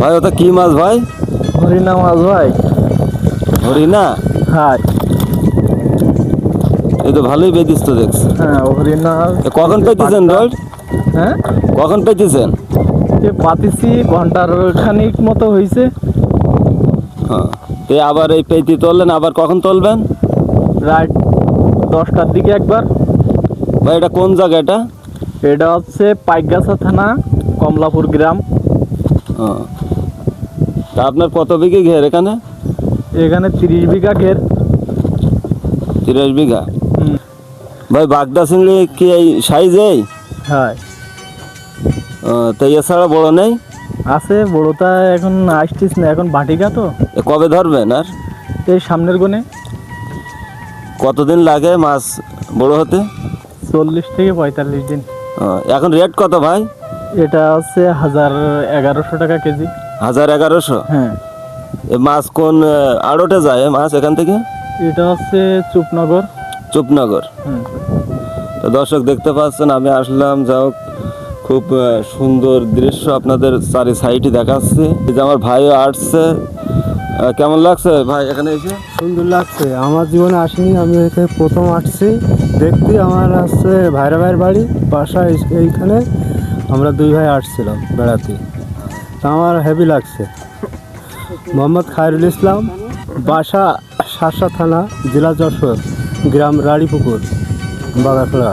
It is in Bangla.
ভাই ওটা কি মাছ ভাই? হরিণা মাছ ভাই। হরিণা? হ্যাঁ এই তো ভালোই পেয়েছিস তো দেখছি। হ্যাঁ হরিণা। কখন পেয়েছেন রোড? হ্যাঁ কখন পেয়েছেন? এ পাতিছি ঘন্টার খানিক মতো হয়েছে। হ্যাঁ, তো আবার এই পেঁতি তুললেন, আবার কখন তুলবেন? রাত 10টার দিকে একবার। ভাই এটা কোন জায়গা এটা? এটা হচ্ছে পাইকগাছা থানা, কমলাপুর গ্রাম। হ্যাঁ, তা আপনার কত বিঘে ঘের এখানে? এখানে 30 বিঘা ঘের। 30 বিঘা। হুম। ভাই বাগদা চিংড়ি কি এই সাইজেই? হ্যাঁ তো এছাড়া বড় নেই? আছে, বড়টা এখন আসছিস না, এখন বাটিকা তো। এ কবে ধরবেন আর? এই সামনের গুনে। কতদিন লাগে মাছ বড় হতে? 40 থেকে 45 দিন। এখন রেট কত ভাই? এটা হচ্ছে 1100 টাকা কেজি। 1100? হ্যাঁ। এ মাছ কোন আড়তে যায় এ মাছ এখান থেকে? এটা হচ্ছে চুপনগর। চুপনগর। হুম। তো দর্শক দেখতে পাচ্ছেন, আমি আসলাম, যাও খুব সুন্দর দৃশ্য আপনাদের চারি সাইডে দেখাচ্ছে। এই যে আমার ভাইও আসছে। কেমন লাগছে ভাই এখানে এসে? সুন্দর লাগছে, আমার জীবনে আসেনি, আমি এখানে প্রথম আসছি দেখতে। আমার আসছে ভাইরা ভাইয়ের বাড়ি বাসা এইখানে, আমরা 2 ভাই আসছিলাম বেড়াতে, তা আমার হেভি লাগছে। মোহাম্মদ খায়রুল ইসলাম, বাসা শার্শা থানা, জেলা যশোর, গ্রাম রাড়িপুকুর, বাগাখোলা।